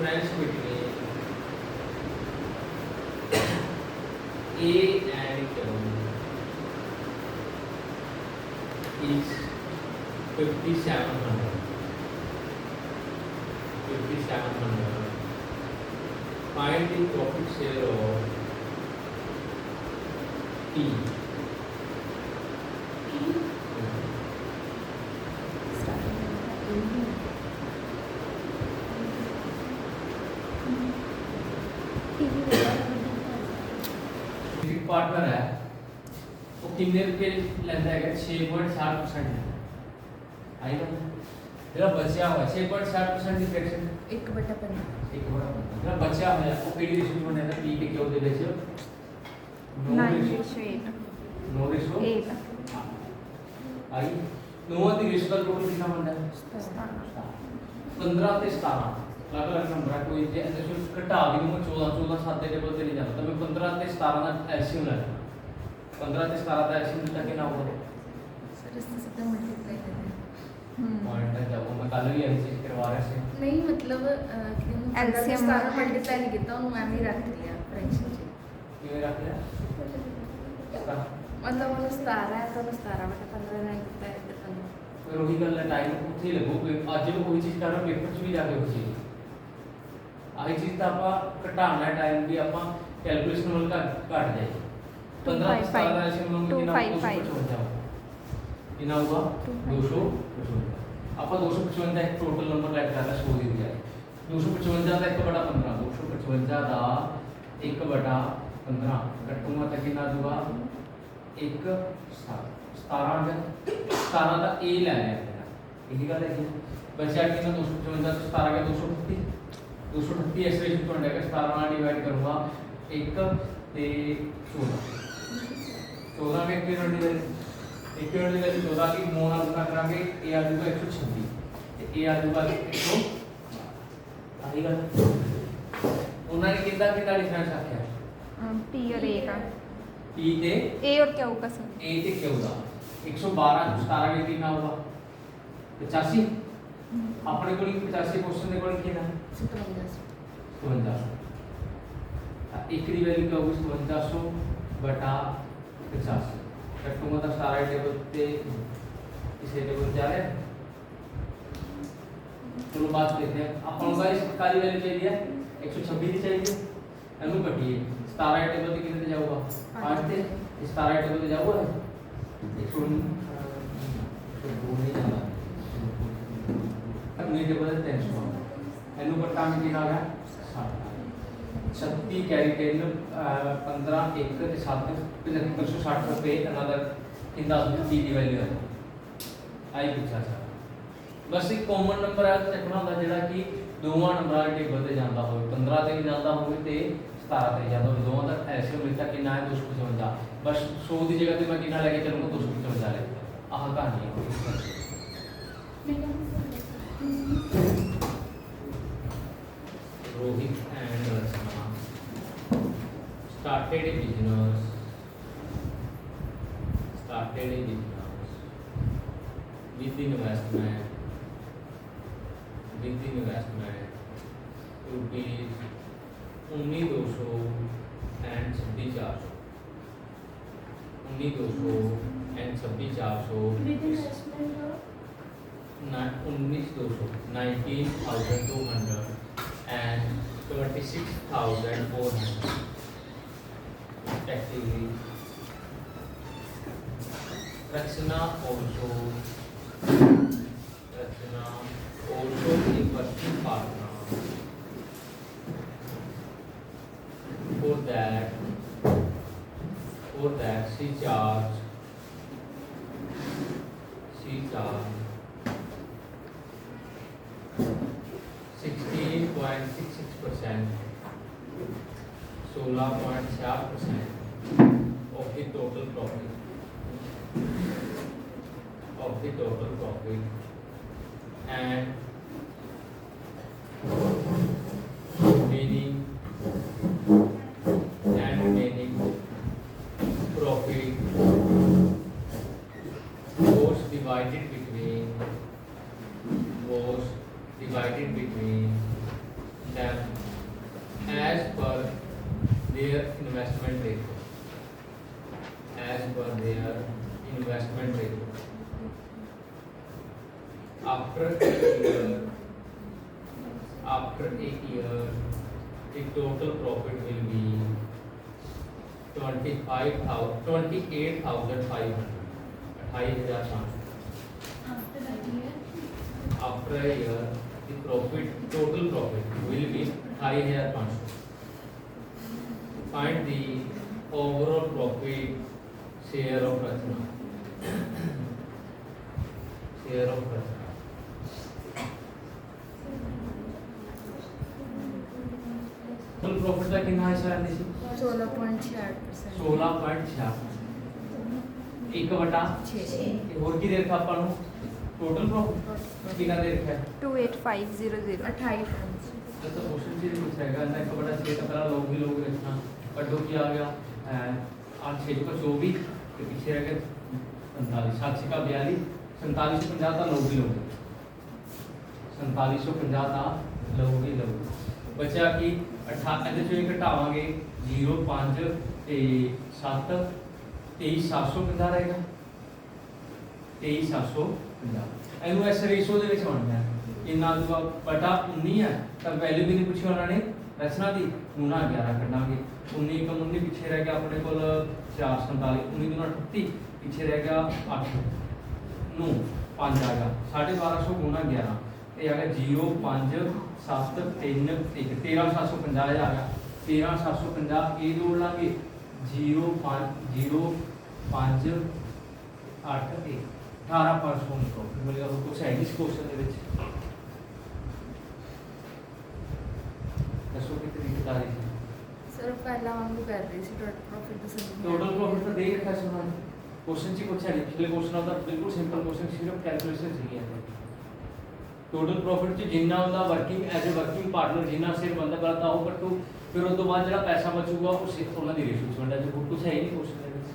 difference between A and is 5700. 5700. Find the profit share of T. Partner है वो कितने रुपए लेता है 6.60% आई ना जरा बचा हुआ 6.60% की फ्रैक्शन 1/15 जरा बचा हुआ वो पीडी रेशियो में है पी के क्यों दे ratio 9:8 no ratio 8 I know the ratio का टोटल कितना बनता है 15 ਤੇ 17 अलग-अलग नंबर है कोई जे ऐसे घटा भी मैं 14 14 7 ਦੇ ਟੇਬਲ ਤੇ ਨਹੀਂ ਜਾਂਦਾ ਤਾਂ ਮੈਂ 15 ਤੇ 17 ਦਾ ਐਲਸੀਐਮ ਲੈਣਾ 15 ਤੇ 17 ਦਾ ਐਲਸੀਐਮ ਦਿੱਤਾ ਕਿੰਨਾ ਹੋਊਗਾ सर इससे सबका मल्टीप्लाई करना है पॉइंट है जब मैं कल भी यही चीज करवा रहा से नहीं मतलब LCM सारा मल्टीप्लाई नहीं किया उन्होंने एम ही रख लिया फ्रैक्शन से किਵੇਂ ਰੱਖ ਲਿਆ मतलब उन्होंने 17 है तो 17/15 नहीं किया है तो ਫਿਰ ਉਹੀ ਗੱਲ ਹੈ ਟਾਈਮ ਉੱਥੇ ਹੀ ਲੱਗੂ ਕੋਈ ਅੱਜ ਵੀ ਕੋਈ ਚੀਜ਼ ਕਰਨਾ ਪੇਪਰ 'ਚ ਵੀ ਜਾ ਕੇ ਉਹ ਚੀਜ਼ ਆਹੀ ਚੀਜ਼ ਤਾਂ ਆਪਾਂ ਘਟਾਉਣਾ ਟਾਈਮ ਵੀ ਆਪਾਂ ਕੈਲਕੂਲੇਸ਼ਨ ਵੱਲ ਘਟ ਜਾਏ 15 ਤੇ 17 ਦਾ ਐਲਸੀਐਮ ਨੂੰ ਕਿੰਨਾ 255 कितना हुआ 255 ਆਪਾਂ 255 ਦਾ ਇੱਕ ਟੋਟਲ ਨੰਬਰ ਲੈਟ ਕਰਨਾ 100 ਦੀ ਬਜਾਏ 255 ਦਾ 1/15 255 ਦਾ 1/15 ਕੱਟੂਗਾ ਤਾਂ ਕਿੰਨਾ ਦੂਗਾ 1 17 ਦਾ A ਲੈ ਲਿਆ ਮੇਰਾ ਇਹੀ ਗੱਲ ਹੈ ਬਚਿਆ ਕਿੰਨਾ 255 ਤੋਂ 17 ਗਿਆ 238 238 ਇਸ ਰੇਸ਼ੋ ਤੋਂ ਆਏਗਾ 17 ਨਾਲ ਡਿਵਾਈਡ ਕਰੂੰਗਾ 1 ਤੇ 16 14 में एक यूनिट दे एक यूनिट दे 14 की 9 ਨਾਲ ਗੁਣਾ ਕਰਾਂਗੇ ਇਹ ਆ ਜਾਊਗਾ 126 ਤੇ ਇਹ ਆ ਜਾਊਗਾ 100 ਆਹੀ ਗੱਲ ਉਹਨਾਂ ਨੇ ਕਿੰਨਾ ਡਿਫਰੈਂਸ ਆਖਿਆ P और A का P ਤੇ A और क्या होगा सर A ਤੇ Q ਦਾ 112 17 के कितना होगा 85 अपने को 85 क्वेश्चन ਦੇ ਕੋਲ ਕਿੰਨਾ 57 एक की वैल्यू क्या होगी 5700 बटा 85 कटूंगा तो सारा टेबल पे इसे टेबल जा रहे चलो बात करते हैं अपन का इस काली वैल्यू चाहिए 126 ही चाहिए अनु कटिए सारा टेबल पे कितने जाऊंगा 5 थे इस सारा टेबल पे जाऊंगा 100 नहीं जाता अब नहीं टेबल 300 अनु कट्टा में कितना आ गया 36 कैरी टेन 15 1 ਤੇ 7 7560 ਰੁਪਏ ਅਨਦਰ ਕਿੰਨਾ ਦੀ ਦੀ ਵੈਲਿਊ ਹੈ ਆਈ ਪੁੱਛਿਆ ਸਰ ਬਸ ਇੱਕ ਕਾਮਨ ਨੰਬਰ ਹੈ ਚੱਕਣਾ ਹੁੰਦਾ ਜਿਹੜਾ ਕਿ ਦੋਵਾਂ ਨੰਬਰਾਂ ਦੇ ਟੇਬਲ ਤੇ ਜਾਂਦਾ ਹੋਵੇ 15 ਤੇ ਵੀ ਜਾਂਦਾ ਹੋਵੇ ਤੇ 17 ਤੇ ਜਾਂਦਾ ਹੋਵੇ ਦੋਵਾਂ ਦਾ ਐਲਸੀਐਮ ਮਿਲਦਾ ਕਿੰਨਾ ਹੈ 255 ਬਸ 100 ਦੀ ਜਗ੍ਹਾ ਤੇ ਮੈਂ ਕਿੰਨਾ ਲੈ ਕੇ ਚੱਲੂੰਗਾ 255 ਲੈ ਆਹ ਕਹਾਣੀ ਹੈ Rohit and Rachna started a business with investment rupees 19,200 and 26,400 19,200 and 26,400 respectively. Rachna also a working partner. For that she charged 16.66%, 16.4% of the total profit, and remaining profit was divided between them investment ratio. As per their investment ratio. After a year, the total profit will be 28,500. After a year, the total profit will be 28,500. Find the overall profit share of Ratna. Share of Ratna. Total profit का कितना हिस्सा है निशी? 16.66%। 16.66 एक बटा 6 और की देर था अपन total profit कितना देर है 28500 28 तो क्वेश्चन से पूछ रहेगा ना एक बटा 6 का पहला लोग भी लोग रखना कटो किया गया 8 6 का 24 के पीछे रह गए 45 7 का 42 4750 का लोग भी लोग 4750 का लोग भी लोग बचा कि 18 ਇਹਦੇ ਚੋਂ ਇੱਕ ਘਟਾਵਾਂਗੇ 0 5 ਤੇ 7 23750 ਰਹੇਗਾ 23750 ਇਹਨੂੰ ਇਸ ਰੇਸ਼ੋ ਦੇ ਵਿੱਚ ਵੰਡਣਾ ਹੈ ਕਿੰਨਾ ਦੂਗਾ ਬਟਾ 19 ਹੈ ਤਾਂ ਵੈਲਿਊ ਵੀ ਨਹੀਂ ਪੁੱਛੀ ਉਹਨਾਂ ਨੇ ਰਚਨਾ ਦੀ ਗੁਣਾ 11 ਕੱਢਾਂਗੇ 19 ਕਮ 19 ਪਿੱਛੇ ਰਹਿ ਗਿਆ ਆਪਣੇ ਕੋਲ 447 19 ਗੁਣਾ 38 ਪਿੱਛੇ ਰਹਿ ਗਿਆ 8 ਨੂੰ 5 ਆ ਗਿਆ 1250 ਗੁਣਾ 11 ਇਹ ਆ ਗਿਆ 0 5 7 3 1 13750 ਆ ਗਿਆ 13750 ਇਹ ਜੋੜ ਲਾਂਗੇ 0 5 0 5 8 1 18% ਪ੍ਰੋਫਿਟ ਮਿਲੇਗਾ ਉਹ ਕੁਛ ਹੈ ਇਸ ਕੁਐਸਚਨ ਦੇ ਵਿੱਚ ਦੱਸੋ ਕਿਤੇ ਲਿਖਦਾ ਹੈ ਸਰ ਪਹਿਲਾਂ ਵਾਂਗੂ ਕਰ ਰਹੀ ਸੀ ਟੋਟਲ ਪ੍ਰੋਫਿਟ ਦੱਸਣ टोटल प्रॉफिट तो दे ही रखा है उन्होंने क्वेश्चन से कुछ है पिछले क्वेश्चन होता बिल्कुल सिंपल क्वेश्चन सिर्फ कैलकुलेशन से ही है टोटल प्रॉफिट च जिन्ना होता working as a working partner जिन्ना सिर बंदा करता हो कट्टू फिर उस तो बाद जो पैसा बचूगा वो सिर्फ उन्होंने रेशो च बनता जो कुछ है ही नहीं क्वेश्चन ਦੇ ਵਿੱਚ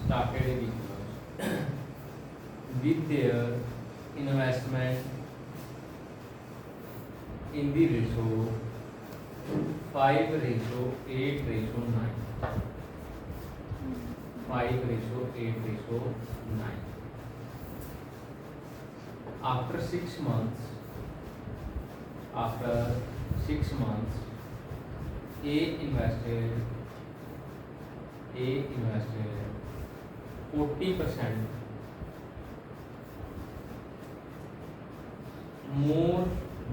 started a business with their investment in the ratio 5:8:9 5:8:9 after 6 months A invested 40% more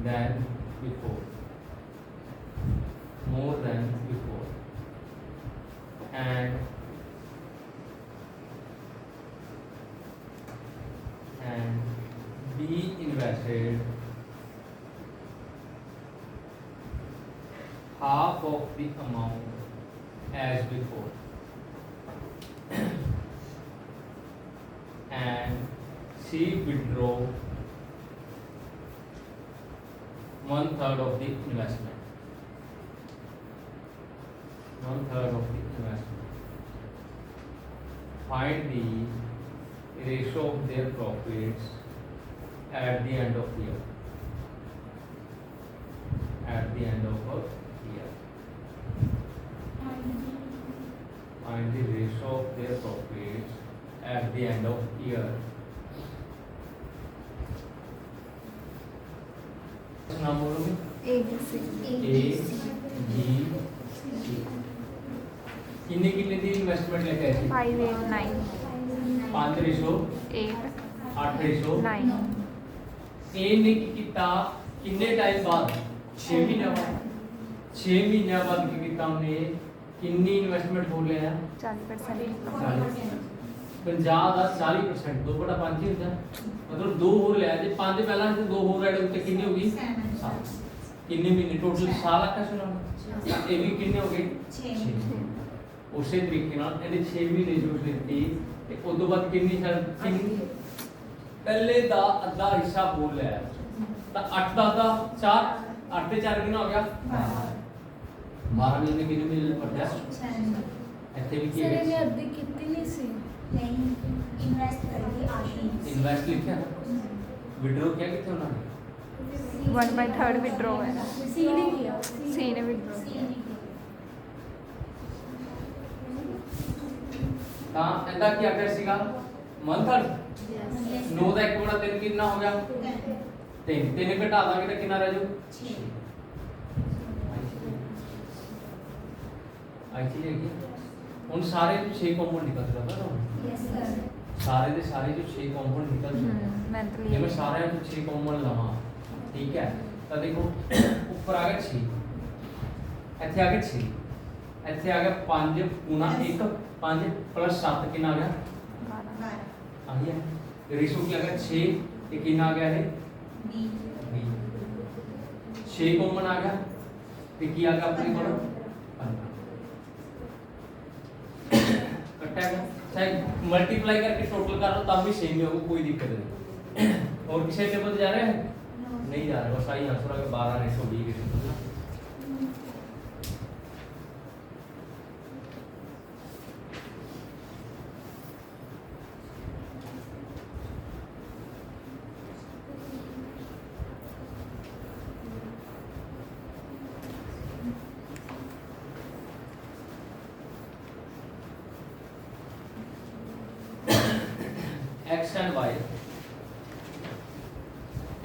than before and B invested half of the amount as before and she withdraw 1/3 of the investment. Find the ratio of their profits at the end of the year. Find the ratio of their profits at the end of year. नाम बोलोगे ABC A B C किन्ने किन्ने दी investment लेके आए थे 589 5:8 8:9 9 ए ने की किता किन्ने टाइम बाद 6 महीने बाद 6 महीने बाद की किता हमने किन्नी इन्वेस्टमेंट हो लिया 40% 50 ਦਾ 40% 2/5 ਹੀ ਹੁੰਦਾ ਮਤਲਬ 2 ਹੋਰ ਲਿਆ ਜੇ 5 ਪਹਿਲਾਂ ਤੇ 2 ਹੋਰ ਐਡ ਉੱਤੇ ਕਿੰਨੀ ਹੋ ਗਈ 7 ਕਿੰਨੇ ਮਹੀਨੇ ਟੋਟਲ ਸਾਲ ਆਕਾ ਸੁਣਾ ਇਹ ਵੀ ਕਿੰਨੇ ਹੋ ਗਏ 6 ਉਸੇ ਤਰੀਕੇ ਨਾਲ ਇਹਦੇ 6 ਮਹੀਨੇ ਜੋ ਲਿੱਤੀ ਤੇ ਉਸ ਤੋਂ ਬਾਅਦ ਕਿੰਨੀ ਸਾਲ ਪਹਿਲੇ ਦਾ ਅੱਧਾ ਹਿੱਸਾ ਬੋਲ ਲਿਆ ਤਾਂ 8 ਦਾ ਅੱਧਾ 4 8 ਤੇ 4 ਕਿੰਨਾ ਹੋ ਗਿਆ 12 ਮਹੀਨੇ ਕਿੰਨੇ ਮਿਲ ਪੜਿਆ ਇੱਥੇ ਵੀ ਕੀ ਸਰ ਹੈ ਇਹਨੇ ਅੱਧੀ ਕੀਤੀ ਨਹੀਂ ਸੀ। नहीं इन्वेस्ट करके आगे ਇਨਵੈਸਟ ਲਿਖਿਆ ਵਿਡਰੋ ਕਿਹਾ ਕਿੱਥੇ ਉਹਨਾਂ ਨੇ 1/3 विड्रॉ है सी ने किया। सी ने विड्रॉ ਤਾਂ ਇਹਦਾ ਕੀ ਅਗਰ ਸੀਗਾ ਮੰਥਲ 9 ਦਾ 1 ਬੜਾ 3 ਕਿੰਨਾ ਹੋ ਗਿਆ 3 3 ਘਟਾ ਦਾਂਗੇ ਤਾਂ ਕਿੰਨਾ ਰਹਿ ਜੂ ਆਈ ਚੀਜ਼ ਹੈਗੀ ਹੁਣ ਸਾਰੇ ਜੋ 6 ਕੰਪਾਊਂਡ ਨਿਕਲ ਰਿਹਾ ਨਾ यस सर ਸਾਰੇ ਦੇ ਸਾਰੇ ਜੋ 6 ਕੰਪਾਊਂਡ ਨਿਕਲ ਚੁੱਕੇ mentally ਜੇ ਮੈਂ ਸਾਰਿਆਂ ਤੋਂ 6 ਕੰਪਾਊਂਡ ਲਵਾਂ ਠੀਕ ਹੈ ਤਾਂ ਦੇਖੋ ਉੱਪਰ ਆ ਗਿਆ 6 ਇੱਥੇ ਆ ਗਿਆ 6 ਇੱਥੇ ਆ ਗਿਆ 5 ਗੁਣਾ 1 5 plus 7 ਕਿੰਨਾ ਆ ਗਿਆ 12 ਆ ਗਿਆ ਰੇਸ਼ੋ ਕੀ ਆ ਗਿਆ 6 ਤੇ ਕਿੰਨਾ ਆ ਗਿਆ ਇਹ बी 6 ਕਾਮਨ ਆ ਗਿਆ ਤੇ ਕੀ ਆ ਗਿਆ ਆਪਣੇ ਕੋਲ 15 ਕੱਟਿਆ ਗਿਆ चाहे मल्टीप्लाई करके टोटल कर लो तब भी सेम ही होगा कोई दिक्कत नहीं और किसी टेबल जा रहे हैं नहीं जा रहे बस आई आंसर आ गया 12/120 के टेबल ना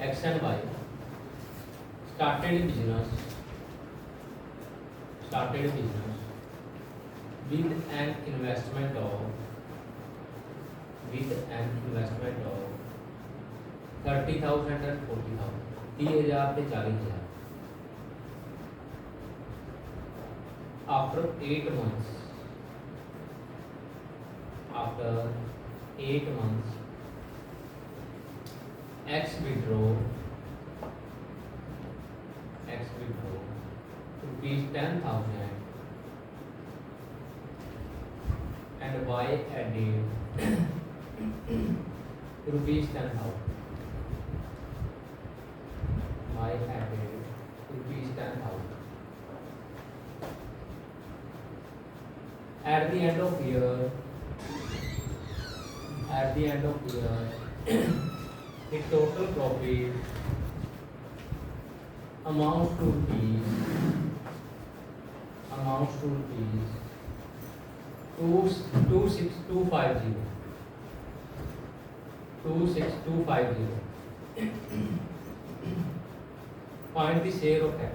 x and y started business with an investment of 30,000 and 40,000 30,000 ਤੇ 40,000 after 8 months X withdraw rupees 10,000 and Y added rupees 10,000 Y added rupees 10,000 at the end of year the total profit amounts to rupees 26250 find the share of X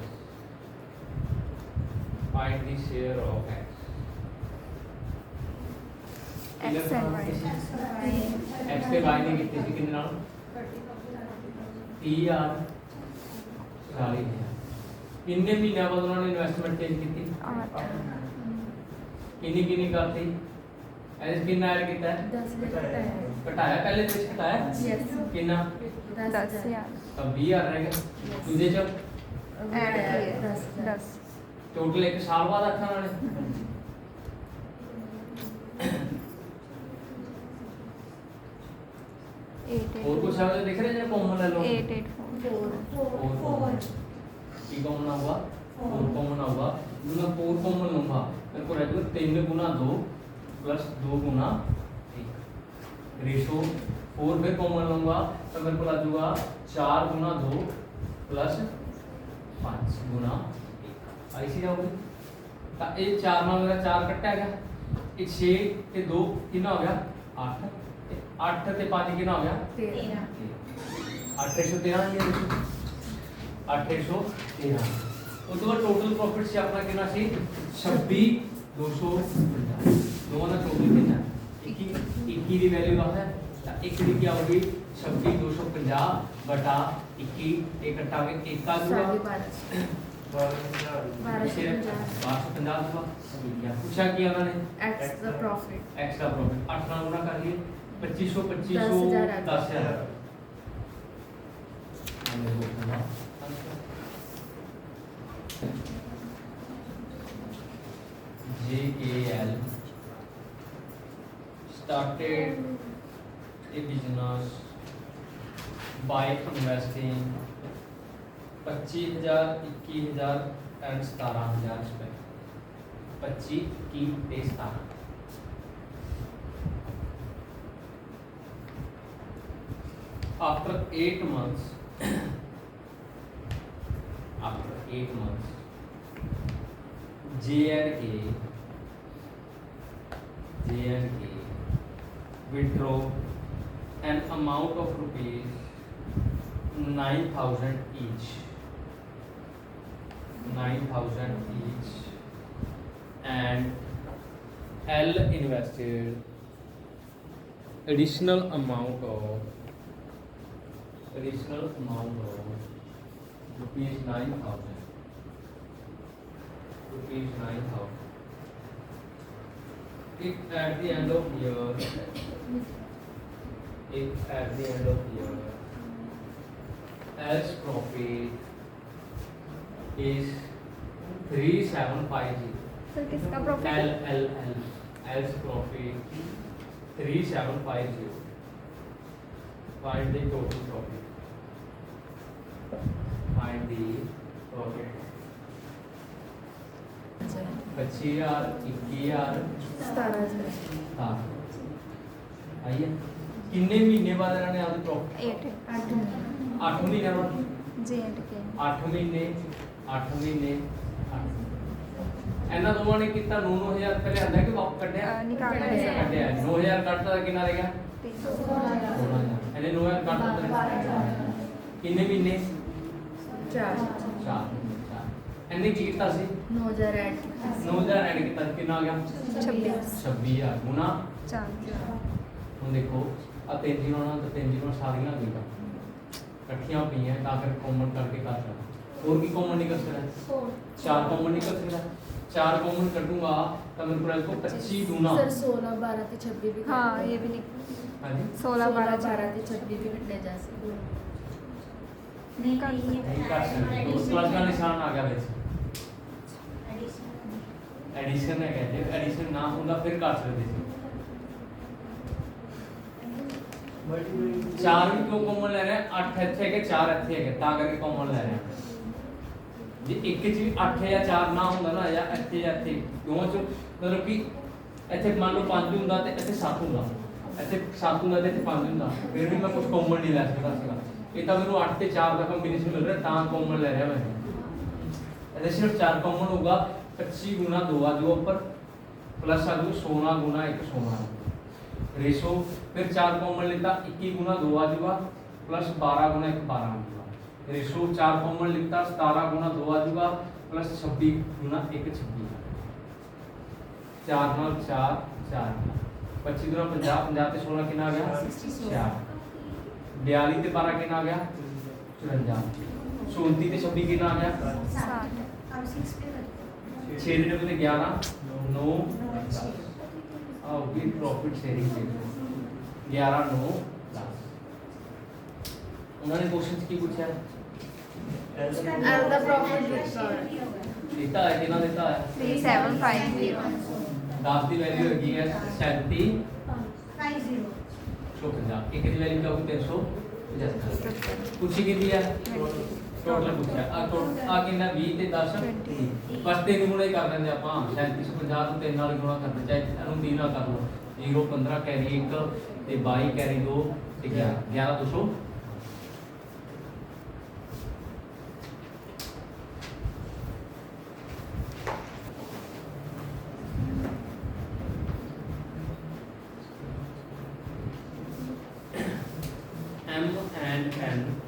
X and Y X ਤੇ Y ਨੇ ਕੀਤੀ ਸੀ ਕਿੰਨੇ ਨਾਲ 30,000 40,000 ਕਿੰਨੇ ਮਹੀਨਿਆਂ ਬਾਅਦ ਉਹਨਾਂ ਨੇ ਇਨਵੈਸਟਮੈਂਟ ਚੇਂਜ ਕੀਤੀ 8 ਕਿੰਨੀ ਕਰਤੀ ਐਸ ਕਿੰਨਾ ਐਡ ਕੀਤਾ 10 घटाया। ਘਟਾਇਆ ਪਹਿਲੇ ਵਿੱਚ ਘਟਾਇਆ यस ਕਿੰਨਾ 10,000 ਤਾਂ 20,000 ਰਹਿ ਗਿਆ ਦੂਜੇ ਚ ऐड किए 10 10 ਟੋਟਲ 1 ਸਾਲ ਬਾਅਦ ਆਖਾਂ ਨਾਲੇ ਹੋਰ ਕੁਝ ਸਮਝ ਦਿਖ ਰਿਹਾ ਜੇ ਕਾਮਨ ਲੈ ਲਓ 884 ਕੀ ਕਾਮਨ ਆਊਗਾ 4 ਕਾਮन आऊगा मैं 4 कॉमन लूंगा मेरे को रहेगा 3 गुना 2 प्लस 2 गुना 1 रेशो 4 पे कॉमन लूंगा तो मेरे को आ जाएगा 4 गुना 2 प्लस 5 गुना 1 ऐसी जाओगे तो ये 4 ਨਾਲ ਮੇਰਾ 4 ਕੱਟਿਆ ਗਿਆ ਇਹ 6 ਤੇ 2 ਕਿੰਨਾ ਹੋ ਗਿਆ 8 ਤੇ 8 ਤੇ 5 ਕਿੰਨਾ ਹੋ ਗਿਆ 13 813 ये 813 ਉਸ ਤੋਂ ਬਾਅਦ ਟੋਟਲ ਪ੍ਰੋਫਿਟ ਸੀ ਆਪਣਾ ਕਿੰਨਾ ਸੀ 26250 ਦੋਵਾਂ ਦਾ ਟੋਟਲ ਕਿੰਨਾ 21 ਦੀ ਵੈਲਿਊ ਆ ਹੈ ਤਾਂ 1 ਦੀ ਕੀ ਆਊਗੀ 26250 ਬਟਾ 21 ਇਹ ਕੱਟਾਂਗੇ 1 ਆ ਜੂਗਾ 1250 हुआ पूछा किया उन्होंने एक्स्ट्रा प्रॉफिट एक्स्ट्रा प्रॉफिट 8 ਨਾਲ गुना कर लिए 2500 10000 JKL started a business by investing 25,000 21,000 and 17,000 रुपए 25 21 ਤੇ 17 after 8 months after 8 months J&K withdraw an amount of rupees 9,000 each and L invested additional amount of rupees 9,000 if at the end of year as profit is 3750 sir किसका profit L as profit 3750 find the total profit 25,000 21,000 17,000 हाँ आई है किन्ने महीने बाद इन्होंने आपकी profit 8 8 8 महीने बाद J&K 8 महीने ਇਹਨਾਂ ਦੋਵਾਂ ਨੇ ਕੀਤਾ 9,000 ਰੁਪਏ ਲਿਆਂਦਾ ਕਿ ਵਾਪਸ ਕੱਢਿਆ निकाला है सर ਕੱਢਿਆ 9,000 ਕੱਢਤਾ ਤਾਂ ਕਿੰਨਾ ਰਹੇਗਾ 13,000 ਇਹਨੇ 9,000 ਕੱਢਤਾ ਕਿੰਨੇ ਮਹੀਨੇ 4 4 ਇਹਨੇ ਕੀ ਕੀਤਾ ਸੀ 9,000 ਐਡ 9,000 ਐਡ ਕੀਤਾ ਸੀ, ਕਿੰਨਾ ਆ ਗਿਆ 26,000 ਗੁਣਾ 4 ਹੁਣ ਦੇਖੋ ਆ ਤਿੰਨ ਜੀਰੋ ਨਾਲ ਤੇ ਤਿੰਨ ਜੀਰੋ ਸਾਰੀਆਂ ਗਈਆਂ ਇਕੱਠੀਆਂ ਪਈਆਂ ਤਾਂ ਫਿਰ ਕਾਮਨ ਕਰਕੇ ਕਰ ਸਕਦਾ ਹੋਰ ਕੀ ਕਾਮਨ ਨਿਕਲ ਸਕਦਾ 4 ਕਾਮਨ ਨਿਕਲ ਸਕਦਾ 4 ਕਾਮਨ ਕੱਢੂੰਗਾ ਤਾਂ ਮੇਰੇ ਕੋਲ ਆਏਗਾ 25 ਗੁਣਾ सर 16 12 ਤੇ 26 ਵੀ हाँ ये भी ਹਾਂਜੀ 16 12 12 ਤੇ 26 ਵੀ ਕੱਢੇ ਜਾ ਸਕਦੇ नहीं कर नहीं ਨਹੀਂ ਕਰ ਸਕਦੇ ਉਸ ਪਲੱਸ ਦਾ ਨਿਸ਼ਾਨ ਆ ਗਿਆ ਵਿੱਚ ਐਡੀਸ਼ਨ ਹੈ ਕਹਿੰਦੇ ਐਡੀਸ਼ਨ ਨਾ ਹੁੰਦਾ ਫਿਰ ਕਰ ਸਕਦੇ ਸੀ 4 ਵੀ ਕਿਉਂ ਕਾਮਨ ਲੈ ਰਹੇ 8 ਇੱਥੇ ਹੈਗੇ 4 ਇੱਥੇ ਹੈਗੇ ਤਾਂ ਕਰਕੇ ਕਾਮਨ ਲੈ ਰਹੇ ਹਾਂ ਜੇ ਇੱਕ ਚ ਵੀ 8 ਜਾਂ 4 ਨਾ ਹੁੰਦਾ ਨਾ ਜਾਂ ਇੱਥੇ ਜਾਂ ਇੱਥੇ ਦੋਵਾਂ ਚ ਮਤਲਬ ਕਿ ਇੱਥੇ ਮੰਨ ਲਓ 5 ਹੁੰਦਾ ਤੇ ਇੱਥੇ 7 ਹੁੰਦਾ ਇੱਥੇ 7 ਹੁੰਦਾ ਤੇ ਇੱਥੇ 5 ਹੁੰਦਾ ਫਿਰ ਵੀ ਮੈਂ ਕੁਝ ਕਾਮਨ ਨਹੀਂ ਲੈ ਸਕਦਾ ਸੀਗਾ ਇਹ ਤਾਂ ਮੈਨੂੰ 8 ਤੇ 4 ਦਾ ਕੰਬੀਨੇਸ਼ਨ ਮਿਲ ਰਿਹਾ ਤਾਂ ਕਾਮਨ ਲੈ ਰਿਹਾ ਮੈਂ ਇਹਦੇ ਸਿਰਫ 4 ਕਾਮਨ ਹੋਗਾ 25 गुना 2 आ जाओ ऊपर प्लस आ जाओ 16 गुना 1 16 रेशो फिर 4 कॉमन लेता 21 गुना 2 आ जाएगा प्लस 12 गुना 1 12 आ जाएगा रेशो 4 कॉमन लेता 17 गुना 2 आ जाएगा प्लस 26 गुना 1 26 4 नाल 4 4 25 गुना 50 50 ते 16 कितना आ गया 4 42 ते 12 कितना आ गया 54 34 ते 26 कितना आ गया 60 अब 6 पे 6 ਦੇ ਡਬਲ 11 9 ਆਉਗੀ ਪ੍ਰੋਫਿਟ ਸ਼ੇਅਰਿੰਗ ਦੇ 11 9 10 ਉਹਨਾਂ ਨੇ ਕੁਐਸਚਨ ਕੀ ਪੁੱਛਿਆ ਐਲ ਦਾ ਪ੍ਰੋਫਿਟ ਦਿੱਤਾ ਦਿੱਤਾ ਹੈ ਕਿੰਨਾ ਦਿੱਤਾ ਹੈ 3750 10 ਦੀ ਵੈਲਿਊ ਹੈਗੀ ਹੈ 37 50 150 ਇੱਕ ਦੀ ਵੈਲਿਊ ਕਿਆ ਹੋਊਗੀ 375 ਪੁੱਛੀ ਕਿੰਨੀ ਹੈ ਟੋਟਲ ਪੁੱਛਿਆ ਆ ਕਿੰਨਾ 20 ਤੇ 10 ਬਸ 3 ਗੁਣਾ ਹੀ ਕਰ ਦਿੰਦੇ ਆਪਾਂ 3750 ਨੂੰ 3 ਨਾਲ ਹੀ ਗੁਣਾ ਕਰਦੇ ਚਾਹੇ ਇਹਨੂੰ 3 ਨਾਲ ਕਰ ਲਓ 0 15 ਕੈਰੀ 1 ਤੇ 22 ਕੈਰੀ 2 ਤੇ 11 200 M and N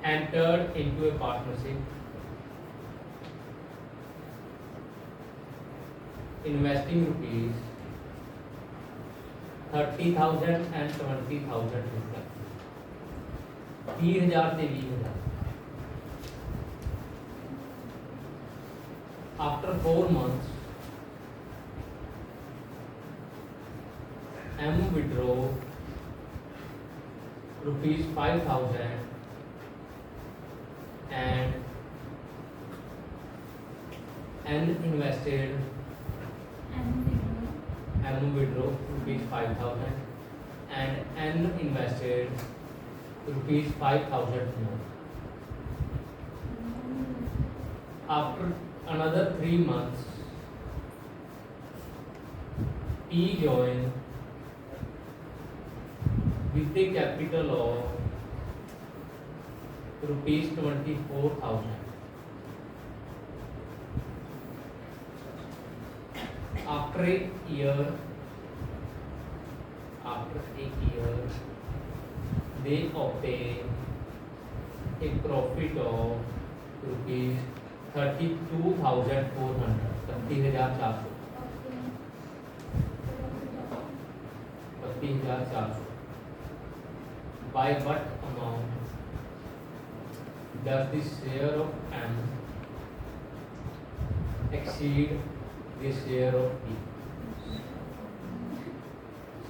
entered into a partnership investing rupees 30,000 and 20,000 rupees 30,000 ਤੇ 20,000 after 4 months M withdraw rupees 5,000 and N invested M withdraw rupees 5,000 and N invested rupees 5,000 more. After another 3 months, P joined with a capital of rupees 24,000. After a year, they obtain a profit of rupees 32,400. 32,400. 32,400. By what amount does the share of M exceed the share of P?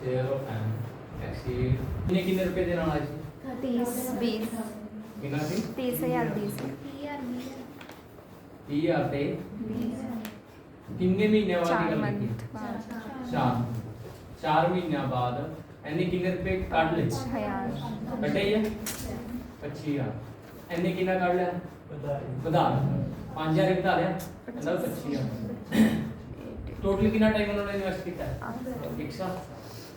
Share of M exceed कितने रुपए देना है जी? 30 20 कितना सी? 30,000 20 ये आते कितने महीने बाद 4 निकल मंथ गई? बाद 4 महीने बाद एने कितने रुपए काट ले? 6,000 कटे ये 25,000 एने कितना काट लिया? बता 5,000 बता लिया मतलब 25,000 टोटल कितना टाइम उन्होंने इन्वेस्ट किया है? एक साल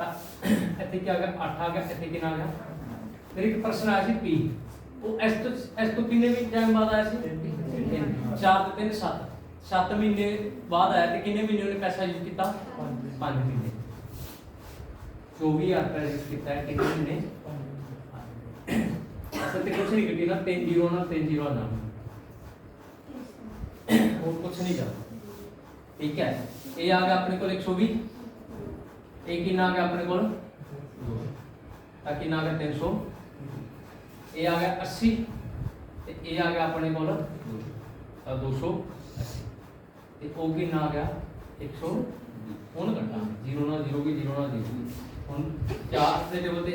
ਇੱਥੇ ਕੀ ਆ ਗਿਆ 8 ਆ ਗਿਆ ਇੱਥੇ ਕਿੰਨਾ ਆ ਗਿਆ ਫਿਰ ਇੱਕ ਪ੍ਰਸ਼ਨ ਆਇਆ ਸੀ P ਉਹ ਇਸ ਤੋਂ ਕਿੰਨੇ ਵੀ ਟਾਈਮ ਬਾਅਦ ਆਇਆ ਸੀ 4 ਤੇ 3 7 7 ਮਹੀਨੇ ਬਾਅਦ ਆਇਆ ਤੇ ਕਿੰਨੇ ਮਹੀਨੇ ਉਹਨੇ ਪੈਸਾ ਯੂਜ਼ ਕੀਤਾ 5 ਮਹੀਨੇ 24,000 ਰੁਪਏ ਯੂਜ਼ ਕੀਤਾ ਹੈ ਕਿੰਨੇ ਮਹੀਨੇ ਅਸਲ ਤੇ ਕੁਝ ਨਹੀਂ ਘਟੀ ਨਾ 3 0 ਨਾਲ 3 0 ਨਾਲ और कुछ नहीं जाता ठीक है ये आ गया अपने को 120 एक ही ना आ गया अपने को ताकि ना आ गया 300 ये आ गया 80 ये आ गया अपने को 280 ते ओ की ना आ गया 100 ਹੁਣ ਘਟਾ 0 ਨਾਲ 0 की 0 ਨਾਲ 0 ਹੁਣ 4 ਦੇ ਟੇਬਲ ਤੇ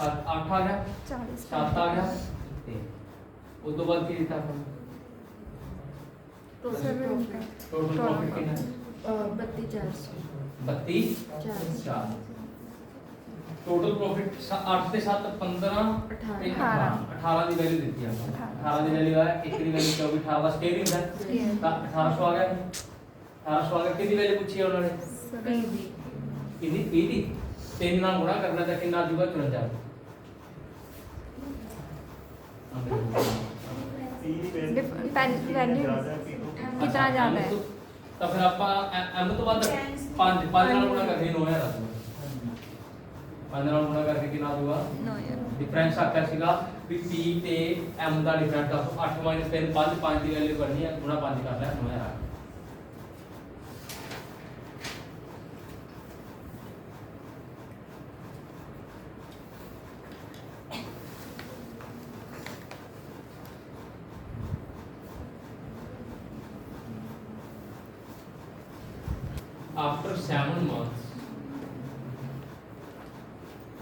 7 8 ਆ ਗਿਆ 40 7 ਆ ਗਿਆ ਤੇ ਉਸ ਤੋਂ ਬਾਅਦ ਕੀ ਦਿੱਤਾ ਆਪਾਂ टोटल टोटल प्रॉफिट कितना है 32,400 32,400 टोटल प्रॉफिट 8 ਤੇ 7 15 ਤੇ 18 ਦੀ ਵੈਲਿਊ ਦਿੱਤੀ ਆ 18 ਦੀ ਵੈਲਿਊ ਆ 1 ਦੀ ਵੈਲਿਊ 24 18 ਦਾ ਸਕੇਲਿੰਗ ਹੈ ਤਾਂ 1800 ਆ ਗਿਆ 1800 ਆ ਗਿਆ ਕਿਹਦੀ ਵੈਲਿਊ ਪੁੱਛੀ ਉਹਨਾਂ ਨੇ ਕਿਹਦੀ 30 ਦੀ 3 ਨਾਲ ਗੁਣਾ ਕਰਨਾ ਤਾਂ ਕਿੰਨਾ ਆ ਜਾਊਗਾ 54 वैल्यू कितना ज़्यादा है ਤਾਂ ਫਿਰ ਆਪਾਂ m ਤੋਂ ਬਾਅਦ 5 ਨਾਲ ਗੁਣਾ ਕਰਕੇ 9000 ਆ ਜਾਊਗਾ 5 ਨਾਲ ਗੁਣਾ ਕਰਕੇ ਕਿੰਨਾ ਆ ਜਾਊਗਾ 9,000 डिफरेंस आकर सीगा भी p ਤੇ m ਦਾ डिफरेंस ਦੱਸੋ 8 3 5 5 ਦੀ ਵੈਲਿਊ ਕਰਨੀ ਹੈ ਗੁਣਾ 5 ਕਰ ਲਿਆ 9000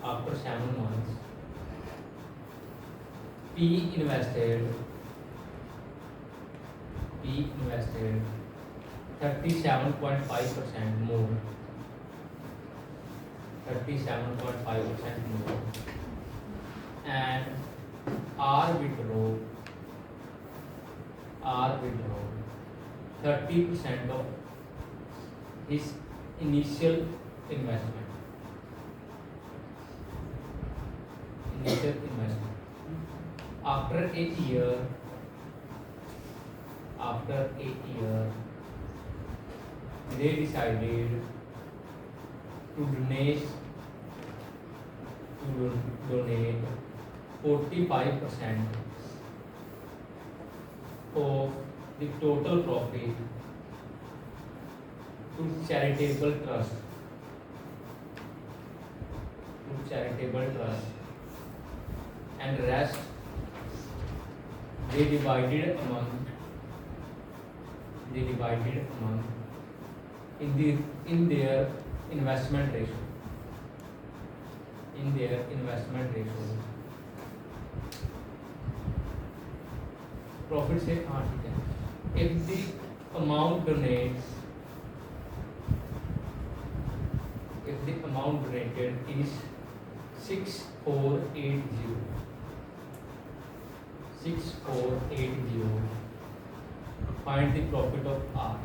after 7 months P invested 37.5% more 37.5% more and R withdraw 30% of his initial investment after a year they decided to donate 45% of the total profit to charitable trust and rest they divided among in their investment ratio profit से हाँ ठीक है if the amount donated is 6480 6480 find the profit of R.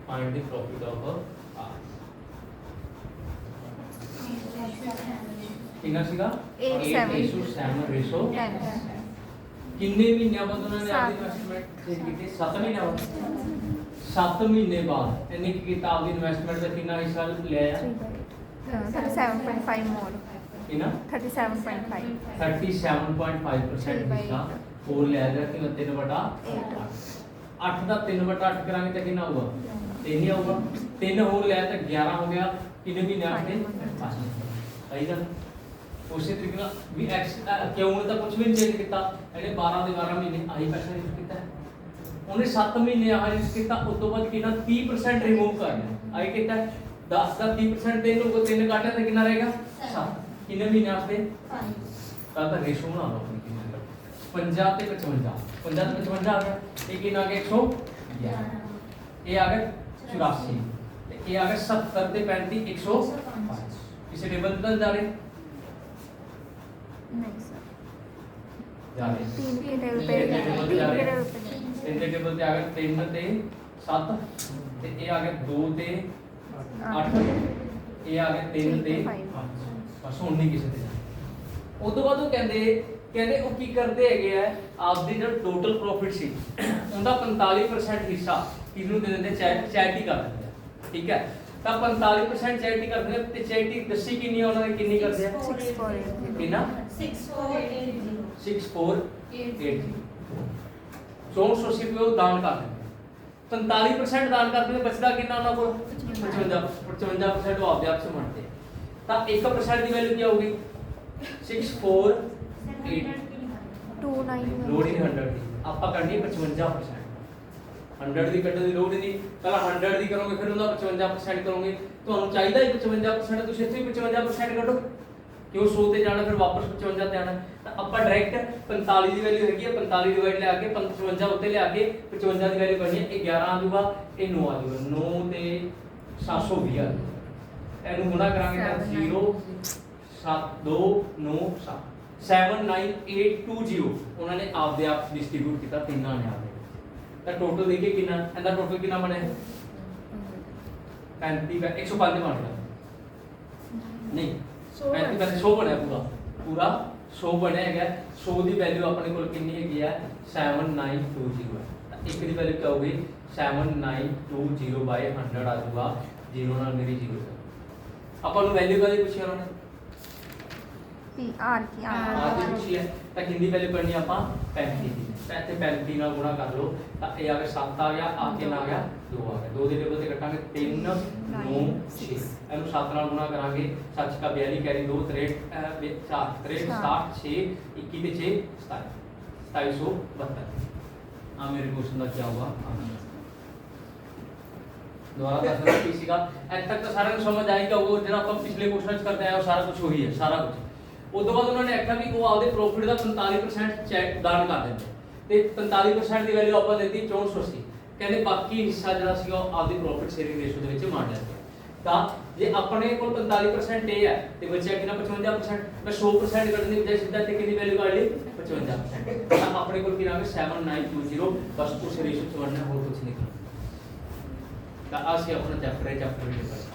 Find the profit of R. कितना सीगा 8:7 ratio 10 किन्ने महीनों बाद उन्होंने आपकी इन्वेस्टमेंट की 7 महीने बाद 7 महीने बाद इन्हें की किया आपकी इन्वेस्टमेंट का कितना हिस्सा ले आया 37.5 more कितना 37.5 37.5% हिस्सा और ले आया कि 3/8 8 का 3/8 करांगे तो कितना होगा 3 ही होगा 3 और ले आया तो 11 हो गया कितने महीने आते 5 सही ना उसी तरीके ना भी एक्स क्यों ने तो कुछ भी नहीं चेंज किया ਇਹਨੇ 12 ਦੇ 12 ਮਹੀਨੇ ਆਹੀ ਪੈਸਾ ਯੂਜ਼ ਕੀਤਾ ਉਹਨੇ 7 ਮਹੀਨੇ ਆਹ ਯੂਜ਼ ਕੀਤਾ ਉਸ ਤੋਂ ਬਾਅਦ ਕਿੰਨਾ 30% ਰਿਮੂਵ ਕਰ ਲਿਆ ਆਹੀ ਕੀਤਾ 10 ਦਾ 30% ਦੇ ਨੂੰ 3 ਕੱਟਿਆ ਤਾਂ ਕਿੰਨਾ ਰਹੇਗਾ 7 ਕਿੰਨੇ ਮਹੀਨੇ ਵਾਸਤੇ 5 ਤਾਂ ਰੇਸ਼ੋ ਬਣਾ ਲਓ ਆਪਣੀ ਕਿੰਨੇ ਦਾ 50 ਤੇ 55 50 ਤੇ 55 ਆ ਗਿਆ ਇਹ ਕਿੰਨਾ ਆ ਗਿਆ 111 ਇਹ ਆ ਗਿਆ 84 ਤੇ ਇਹ ਆ ਗਿਆ 70 ਤੇ 35 105 ਕਿਸੇ ਟੇਬਲ ਤੇ ਜਾ ਰਹੇ नहीं सर ਜਾ ਰਹੇ 3 के टेबल पे तीन के टेबल पे जा रहे हैं। 3 ਤਿੰਨ ਦੇ ਟੇਬਲ ਤੇ ਆ ਗਿਆ 3 ਤੇ 7 ਤੇ ਇਹ ਆ ਗਿਆ 2 ਤੇ 8 ਇਹ ਆ ਗਿਆ 3 ਤੇ 5 ਬਸ ਹੁਣ ਨਹੀਂ ਕਿਸੇ ਤੇ ਉਸ ਤੋਂ ਬਾਅਦ ਉਹ ਕਹਿੰਦੇ ਉਹ ਕੀ ਕਰਦੇ ਹੈਗੇ ਆ ਆਪਦੀ ਜਿਹੜਾ ਟੋਟਲ ਪ੍ਰੋਫਿਟ ਸੀ ਉਹਦਾ 45% ਹਿੱਸਾ ਕਿਹਨੂੰ ਦੇ ਦਿੰਦੇ ਚੈਰਿਟੀ ਕਰ ਦਿੰਦੇ ਆ ਠੀਕ ਹੈ ਤਾਂ 45% ਚੈਰਿਟੀ ਕਰਦੇ ਆ ਤੇ ਚੈਰਿਟੀ ਦੱਸੀ ਕਿੰਨੀ ਆ ਉਹਨਾਂ ਨੇ ਕਿੰਨੀ ਕਰਦੇ ਆ 6.4 ਕਿੰਨਾ 6480 6480 6480 ਰੁਪਏ ਉਹ ਦਾਨ ਕਰ ਦਿੰਦੇ 45% ਦਾਨ ਕਰਦੇ ਨੇ ਬਚਦਾ ਕਿੰਨਾ ਉਹਨਾਂ ਕੋਲ 55% ਉਹ ਆਪਦੇ ਆਪ ਸੇ ਮੰਨਦੇ ਤਾਂ 1% ਦੀ ਵੈਲਿਊ ਕੀ ਹੋਊਗੀ 6480 29 ਲੋੜ ਹੀ ਨਹੀਂ 100 ਦੀ ਆਪਾਂ ਕਰਨੀ 55% 100 ਦੀ ਕੱਢਣ ਦੀ ਲੋੜ ਹੀ ਨਹੀਂ ਪਹਿਲਾਂ 100 ਦੀ ਕਰੋਗੇ ਫਿਰ ਉਹਦਾ 55% ਕਰੋਗੇ ਤੁਹਾਨੂੰ ਚਾਹੀਦਾ ਹੀ 55% ਤੁਸੀਂ ਇੱਥੇ ਵੀ 55% ਕੱਢੋ ਕਿਉਂ 100 ਤੇ ਜਾਣਾ ਫਿਰ ਵਾਪਸ 55 ਤੇ ਆਣਾ ਤਾਂ ਆਪਾਂ ਡਾਇਰੈਕਟ 45 ਦੀ ਵੈਲਿਊ ਹੈਗੀ ਹੈ 45 ਡਿਵਾਈਡ ਲਿਆ ਕੇ 55 ਉੱਤੇ ਲਿਆ ਕੇ 55 ਦੀ ਵੈਲਿਊ ਕਰਨੀ ਹੈ ਇਹ 11 ਆ ਜਾਊਗਾ ਇਹ 9 ਆ ਜਾਊਗਾ 9 ਤੇ 720 ਆ ਇਹਨੂੰ ਗੁਣਾ ਕਰਾਂਗੇ ਤਾਂ 0 7 2 9 7 79820 ਉਹਨਾਂ ਨੇ ਆਪਦੇ ਆਪ ਡਿਸਟ੍ਰੀਬਿਊਟ ਕੀਤਾ ਤਿੰਨਾਂ ਨੇ ਆਪਦੇ ਤਾਂ ਟੋਟਲ ਦੇਖੀਏ ਕਿੰਨਾ ਇਹਦਾ ਟੋਟਲ ਕਿੰਨਾ ਬਣਿਆ 35 105 ਬਣ ਗਿਆ ਨਹੀਂ 35 ਦਾ 100 ਬਣਿਆ ਪੂਰਾ 100 ਬਣਿਆ ਹੈਗਾ 100 ਦੀ ਵੈਲਿਊ ਆਪਣੇ ਕੋਲ ਕਿੰਨੀ ਹੈਗੀ ਆ 7920 ਹੈ ਤਾਂ ਇੱਕ ਦੀ ਵੈਲਿਊ ਕੀ ਹੋਊਗੀ 7920 ਬਾਈ 100 ਆ ਜਾਊਗਾ 0 ਨਾਲ ਮੇਰੀ 0 ਆਪਾਂ ਨੂੰ ਵੈਲਿਊ ਕਾਦੀ ਪੁੱਛੀ ਉਹਨਾਂ ਨੇ आर की ਆਦੀ ਪੁੱਛੀ ਹੈ ਤਾਂ ਕਿੰਨੀ ਵੈਲਿਊ ਕਰਨੀ ਆਪਾਂ 35 ਦੀ ਤਾਂ ਇੱਥੇ 35 ਨਾਲ ਗੁਣਾ ਕਰ ਲਓ ਤਾਂ ਇਹ ਆ ਗਿਆ 7 ਆ ਗਿਆ ਆ ਕਿੰਨਾ ਆ ਗਿਆ 2 ਆ ਗਿਆ 2 ਦੇ ਟੇਬਲ ਤੇ ਕੱਟਾਂਗੇ 3 9 6 ਇਹਨੂੰ 7 ਨਾਲ ਗੁਣਾ ਕਰਾਂਗੇ 7 का 42 कैरी 2 63 4 63 60 6 21 ਤੇ 6 27 2772 ਆ ਮੇਰੇ क्वेश्चन ਦਾ ਕੀ ਹੋਗਾ ਦੁਬਾਰਾ ਦੱਸਣਾ ਕੀ ਸੀਗਾ ਇੱਥੇ ਤੱਕ ਤਾਂ ਸਾਰਿਆਂ ਨੂੰ ਸਮਝ ਆਏਗਾ ਉਹ ਜਿਹੜਾ ਆਪਾਂ ਪਿਛਲੇ ਕੁਐਸਚਨ ਚ ਕਰਦੇ ਆਏ ਉਹ ਸਾਰਾ ਕੁਝ ਉਹੀ ਹੈ ਸਾਰਾ ਕੁਝ ਉਸ ਤੋਂ ਬਾਅਦ ਉਹਨਾਂ ਨੇ ਆਖਿਆ ਵੀ ਉਹ ਆਪਦੇ ਪ੍ਰੋਫਿਟ ਦਾ 45% ਚੈਕ ਦਾਨ ਕਰ ਦਿੰਦੇ ਤੇ 45% ਦੀ ਵੈਲਿਊ ਆਪਾਂ ਦਿੱਤੀ 6480 ਕਹਿੰਦੇ ਬਾਕੀ ਹਿੱਸਾ ਜਿਹੜਾ ਸੀਗਾ ਉਹ ਆਪਦੀ ਪ੍ਰੋਫਿਟ ਸ਼ੇਅਰਿੰਗ ਰੇਸ਼ੋ ਦੇ ਵਿੱਚ ਵੰਡ ਲੈਂਦੇ ਤਾਂ ਜੇ ਆਪਣੇ ਕੋਲ 45% ਇਹ ਹੈ ਤੇ ਬਚਿਆ ਕਿੰਨਾ 55% ਮੈਂ 100% ਕੱਢਣ ਦੀ ਬਜਾਏ ਸਿੱਧਾ ਤੇ ਕਿੰਨੀ ਵੈਲਿਊ ਕੱਢ ਲਈ 55% ਤਾਂ ਆਪਣੇ ਕੋਲ ਕਿੰਨਾ ਹੈ 7920 ਬਸ ਉਸ ਰੇਸ਼ੋ ਚ ਵੰਡਣਾ ਹੋਰ ਕੁਝ ਨਹੀਂ ਕਰਨਾ ਤਾਂ ਅਸੀਂ ਆਪਣਾ ਚੈਪਟਰ ਵਿੱਚ